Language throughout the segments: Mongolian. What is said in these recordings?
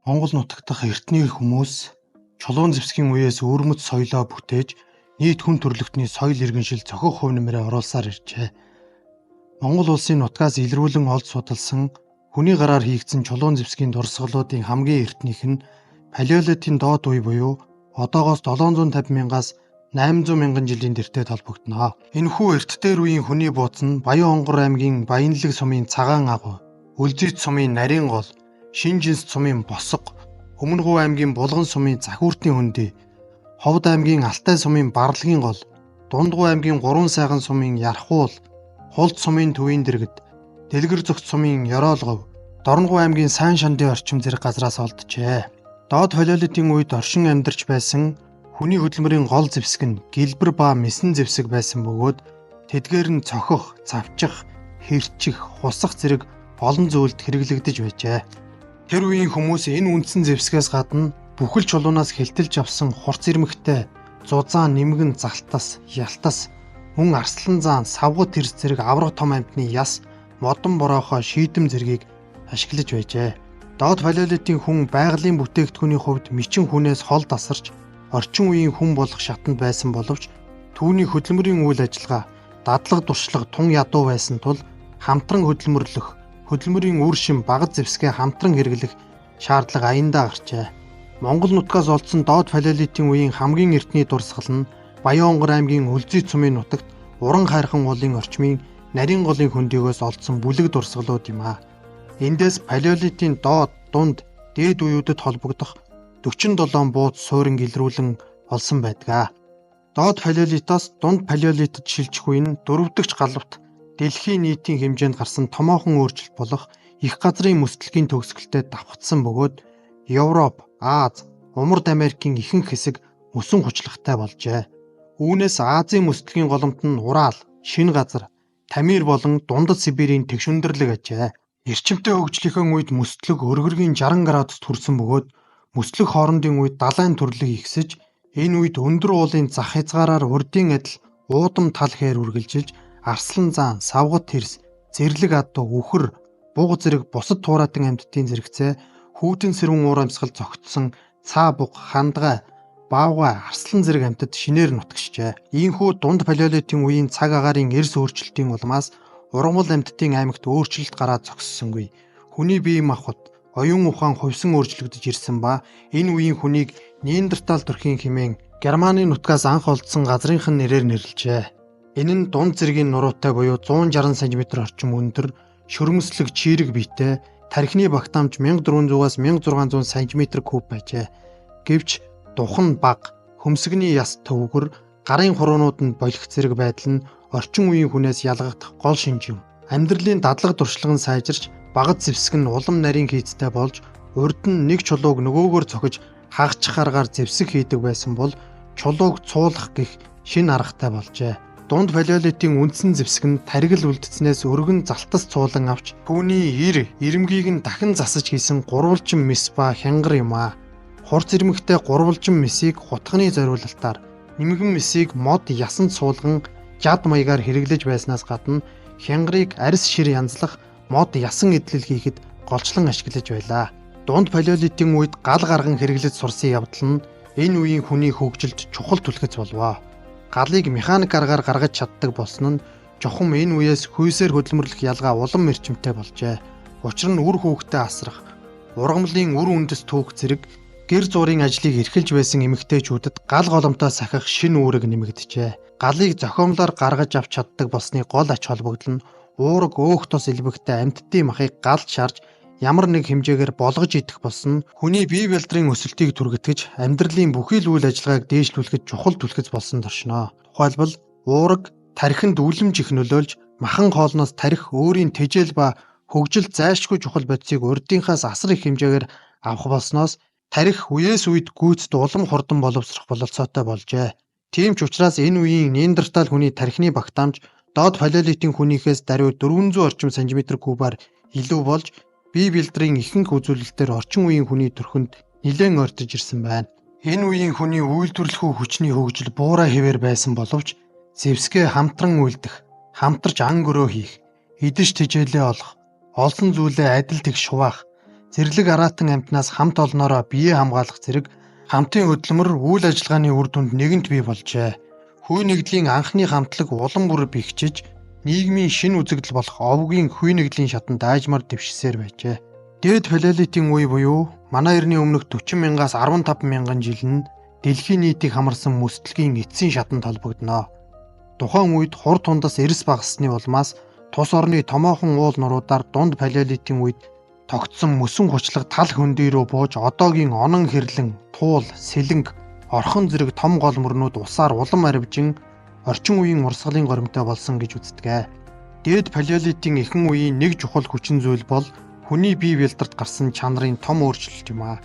Монгол нутаг дахь эртний хүмүүс Чулуун зэвсгийн үеэс өвөрмөц соёлоо бүтээж нийт хүн төрөлхтний соёл иргэншил зохих хувь нэмрээ оруулсаар иржээ. Монгол улсын нутгаас илрүүлэн олд судалсан хүний гараар хийгдсэн Чулуун зэвсгийн дурсгалуудын хамгийн эртнийх нь Палеолитийн доод үе буюу одоогоос 750 мянгаас 800 мянган жилийн тэртет холбогдно. Энэхүү эрт дээр үеийн хүний бууц нь Баян-Онгор аймгийн Баянлаг сумын Цагаан агуу, Үлзийт сумын Нарийн гол, Шинжинс сумын Босго, Өмнөгов аймгийн Булган сумын Захиуртын хөндөй, Ховд аймгийн Алтай сумын Барлагын гол, Дундгов аймгийн Гурван сайхан сумын Ярхуул, Хулд сумын Төвийн дэргэд, Дэлгэр зүгт сумын Ёроолгов, Дорногов аймгийн Сайн Шандын орчим зэрэг газраас олджээ. Доод Палеолитийн үед оршин амьдарч байсан хүний хөдөлмөрийн гол зэвсэг нь гэлбэр ба мэсэн зэвсэг байсан бөгөөд тэдгээр нь цохих, цавчих, хэрчих, хусах зэрэг олон зүйлд хэрэглэгдэж байжээ. Тэр үеийн хүмүүс энэ үндсэн зэвсгээс гадна бүхэл чулуунаас хэлтэлж авсан хурц ирмэгтэй зузаан, нимгэн, залтас, ялтас, мөн арслан заан, савгат тэрс зэрэг авраг том амьтны яс, модон бороохоо шийдэм зэргийг ашиглаж байжээ. Доод Палеолитийн хүн байгалийн бүтээгдэхүүний хувьд мичин хүнээс хол тасарч орчин үеийн хүн болох шатанд байсан боловч түүний хөдөлмөрийн үйл ажиллагаа дадлаг дуршлаг тун ядуу байсан тул хамтран хөдөлмөрлөх, хөдөлмөрийн үр шим багц зэвсгээ хамтран хэрэглэх шаардлага аяндаа гарчээ. Монгол нутгаас олдсон доод Палеолитийн үеийн хамгийн эртний дурсгал нь Баян-Онгор аймгийн Үлзийт сумын нутагт Уран хайрхан уулын орчмын Нарийн голын хөндөөгөөс олдсон бүлэг дурсгалууд юм а. Эндээс Палеолитийн доод, дунд, дээд үеүүдэд холбогдох 47 бууз суурин илрүүлэн олсон байдаг. Доод Палеолитоос дунд Палеолитод шилжих үе нь 4-р галавт дэлхийн нийтийн хэмжээнд гарсан томоохон өөрчлөлт болох их газрын мөсдөлгийн төгсгөлтэй давхцсан бөгөөд Европ, Аз, Умард Америкийн ихэнх хэсэг мөсөн хүчлагтай болжээ. Үүнээс Азийн мөсдөлгийн голомт нь Урал, Шинэ газар, Тамир болон Дундад Сибирийн тэгшүндэрлэг ажээ. Эрчимтэй хөгжлийнхөө үед мөсдлөг өргөргийн 60 градусд хүрсэн бөгөөд мөслөг хоорондын үед далайн төрлөг ихсэж энэ үед өндөр уулын зах хязгаараар урдын адил уудам тал хээр үргэлжилж арслан заан, савгат тэрс, зэрлэг адуу, үхэр, буг зэрэг бусад туурайтан амьтдын зэрэгцээ хүүтэн сэрүүн уур амьсгал зогтсон цаа буг, хандгай, баавгай, арслан зэрэг амьтад шинээр нутагшжээ. Ийхүү дунд Палеолитийн үеийн цаг агаарын эрс өөрчлөлтийн улмаас ургамал амьтдын аймагт өөрчлөлт гараад зогссонгүй. Хүний бие махбод оюун ухаан хувьсан өөрчлөгдөж ирсэн ба энэ үеийн хүнийг Неандертал төрхийн хэмээн Германы нутгаас анх олдсон газрынх нь нэрээр нэрлэжээ. Энэ нь дунд зэргийн нуруутай буюу 160 см орчим өндөр, шөрмөслөг чийрэг биетэй, тархины багтаамж 1400-аас 1600 см куб байжээ. Гэвч духан бага, хөмсгний яс төвгөр, гарын хуруунууд нь болох зэрэг байдал нь орчин үеийн хүнээс ялгагдах гол шинж юм. Амьдралын дадлаг дуршлаг нь сайжирч багц зэвсэг нь улам нарийн хийцтэй болж урд нь нэг чулууг нөгөөгөөр цохиж хагчих аргаар зэвсэг хийдэг байсан бол чулууг цуулах гэх шинэ аргатай болжээ. Дунд Палеолитийн үндсэн зэвсэг нь таригл үлдснээс өргөн залтас цуулан авч түүний ирэмгийг нь дахин засаж хийсэн гурвалжин мэс ба хянгар юм а. Хурц ирмэгтэй гурвалжин мэсийг хутганы зориулалтаар, нимгэн мэсийг мод ясанд суулган жад маягаар хэрэглэж байснаас гадна хянгарыг арьс шир янзлах мод ясан эдлэл хийхэд голчлон ашиглаж байлаа. Дунд Палеолитийн үед гал гарган хэрэглэж сурсан явдал нь энэ үеийн хүний хөгжилд чухал түлхэц болвоо. Галыг механик аргаар гаргаж чаддаг болсон нь чухам энэ үеэс хүйсээр хөдөлмөрлөх ялгаа улам эрчимтэй болжээ. Учир нь үр хүүхдээ асрах, ургамлын үр үндэс түүх зэрэг гэр зуурын ажлыг эрхэлж байсан эмэгтэйчүүдэд гал голомтоо сахих шинэ үүрэг нэмэгджээ. Галыг зохиомлоор гаргаж авч чаддаг болсны гол ач холбогдол нь уураг өөх тус элбэгтэй амьтдын махыг галд шарж ямар нэг хэмжээгээр болгож идэх болсон нь хүний бие бэлтрийн өсөлтийг түргэтгэж амьдралын бүхий л үйл ажиллагааг дээшлүүлэхэд чухал түлхэц болсон доршноо. Тухайлбал уураг тархинд үлэмж их нөлөөлж махан хоолноос тархи өөрийн тэжээл ба хөгжил зайлшгүй чухал бодисыг урдынхаас асар их хэмжээгээр авах болсноос тархи үеэс үед гүйцэд улам хурдан боловсрох бололцоотой болжээ. Тийм ч учраас энэ үеийн Неандертал хүний тархины багтаамж доод Палеолитийн хүнийхээс даруй 400 орчим см кубаар илүү болж бие бэлтрийн ихэнх үзүүлэлтээр орчин үеийн хүний төрхөнд нэлээд ойртож ирсэн байна. Энэ үеийн хүний үйлдвэрлэхүй хүчний хөгжил буурай хэвээр байсан боловч зэвсгээ хамтран үйлдэх, хамтарч ан гөрөө хийх, идэж тэжээлээ олох, олсон зүйлээ адил тэг шуваах, Зэрлэг араатан амьтнаас хамт олноороо бие хамгаалах зэрэг хамтын хөдөлмөр үйл ажиллагааны үр дүнд нэгэнт бий болжээ. Хүй нэгдлийн анхны хамтлаг улам бүр бэхжиж, нийгмийн шинэ үзэгдэл болох овгийн хүй нэгдлийн шатанд аажмаар дэвшсээр байжээ. Дээд палеолитийн үе буюу манай эртний өмнөх 40 мянгаас 15 мянган жил нь дэлхийн нийтийг хамарсан мөсдөлгийн эцсийн шатанд холбогдно. Тухайн үед хур тундас эрс багассны улмаас тус орны томоохон уул нуруудаар дунд палеолитийн үед тогтсон мөсөн хучлаг тал хөндөй рүү бууж одоогийн онон хэрлэн, туул, сэлэнг, орхон зэрэг том гол мөрнүүд усаар улам арвижин орчин үеийн урсгалын горимтой болсон гэж үздэг. Дээд палеолитийн эхэн үеийн нэг чухал хүчин зүйл бол хүний бие бэлдэрт гарсан чанарын том өөрчлөлт юм а.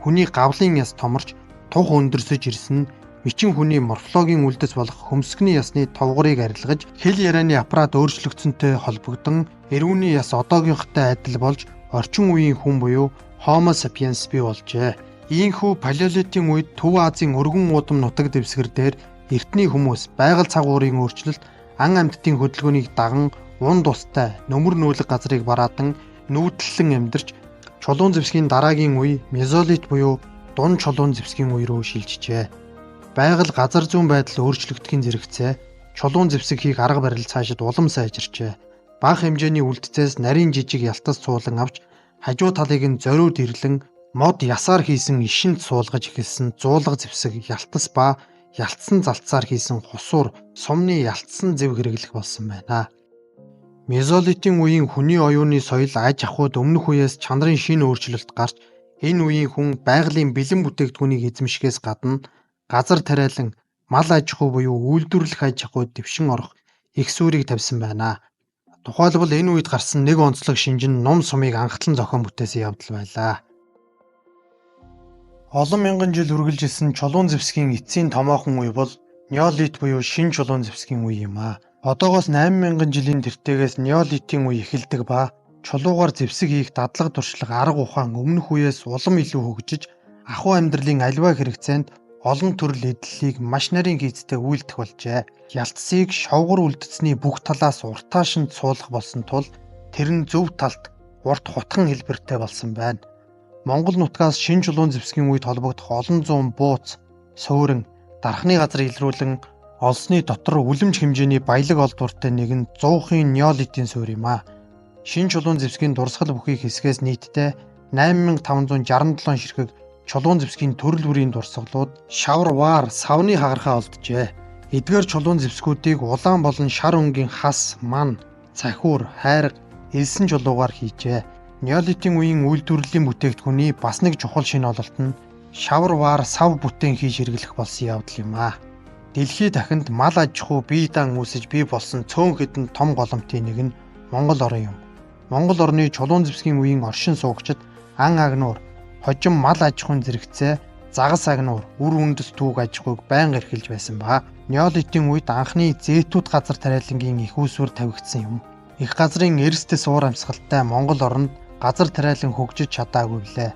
Хүний гавлын яс томорч, тух өндөрсөж ирсэн нь бичин хүний морфологийн үлдэс болох хөмсгний ясны товгорыг арилгаж, хэл ярианы аппарат өөрчлөгдсөнтэй холбогдсон эрүүний яс одоогийнхтой адил болж орчин үеийн хүн буюу Homo sapiens бий болжээ. Ийхүү палеолитийн үед Төв Азийн өргөн уудам нутаг дэвсгэр дээр эртний хүмүүс байгаль цагуурын өөрчлөлт, ан амьтдын хөдөлгөөнийг даган унд устай нөмөр нүүлэг газрыг бараадан нүүдэллэн амьдарч чулуун зэвсгийн дараагийн үе мезолит буюу дунд чулуун зэвсгийн үе рүү шилжижээ. Байгаль газар зүүн байдал өөрчлөгдөхийн зэрэгцээ чулуун зэвсгийг арга барил цаашид улам сайжирчээ. Бага хэмжээний үлдцээс нарийн жижиг ялтас цуулан авч хажуу талыг нь зориуд ирлэн мод ясаар хийсэн ишинд суулгаж эхэлсэн зуулга зэвсэг ялтас ба ялтсан залцсаар хийсэн хусуур сумны ялтсан зэв хэрэглэх болсон байна. Мезолитийн үеийн хүний оюуны соёл аж ахуйд өмнөх үеэс чанарын шинэ өөрчлөлт гарч энэ үеийн хүн байгалийн бэлэн бүтээгдэхүүнийг эзэмшихээс гадна газар тариалан мал аж ахуй буюу үйлдвэрлэх аж ахуйд дэвшин орох их суурийг тавьсан байна. Тухайлбал энэ үед гарсан нэг онцлог шинж нь нум сумыг анхтлан зохион бүтээсэн явдал байлаа. Олон мянган жил үргэлжилсэн чулуун зэвсгийн эцсийн томоохон үе бол неолит буюу шинэ чулуун зэвсгийн үе юм а. Одоогоос 8000 жилийн тэртегээс неолитийн үе эхэлдэг ба чулуугаар зэвсэг хийх дадлаг туршлага арга ухаан өмнөх үеэс улам илүү хөгжиж ахуй амьдралын аливаа хэрэгцээнд олон төрөл эдлэлийг маш нарийн хийцтэй үйлдэх болжээ. Ялтсыг шовгор үлдцний бүх талаас уртаашинд суулгах болсон тул тэр нь зөв талд урт хутхан хэлбэртэй болсон байна. Монгол нутгаас шинэ чулуун зэвсгийн үед холбогдох олон зуун бууц, суурин, дархны газар илрүүлэн олсны дотор үлэмж хэмжээний баялаг олдвортой нэг нь 100-ын неолитийн суурь юм а. Шинэ чулуун зэвсгийн дурсгал бүхий хэсгээс нийтдээ 8567 ширхэг чулуун зэвсгийн төрөл бүрийн дурсгалууд шавар ваар савны хагархаа олджээ. Эдгээр чулуун зэвсгүүдийг улаан болон шар өнгийн хас, ман, цахиур, хайрга, элсэн чулуугаар хийжээ. Неолитийн үеийн үйлдвэрлэлийн бүтээгдэхүүний бас нэг чухал шинэ ололт нь шавар ваар сав бүтээн хийж хэрэглэх болсон явдал юм а. Дэлхийд дахинд мал аж ахуй бие даан үүсэж бий болсон цөөн хэдэн том голомтын нэг нь Монгол орн юм. Монгол орны чулуун зэвсгийн үеийн оршин суугчид ан агнуур, хожим мал аж ахуйн зэрэгцээ, загас агнуур, үр үндэс түүх аж ахуйг байнга эрхэлж байсан ба неолитийн үед анхны зээтүүд газар тариалангийн их усүр тавигдсан юм. Их газрын эрсдэс уур амьсгалтай Монгол орнд газар тариалан хөгжиж чадаагүй билээ.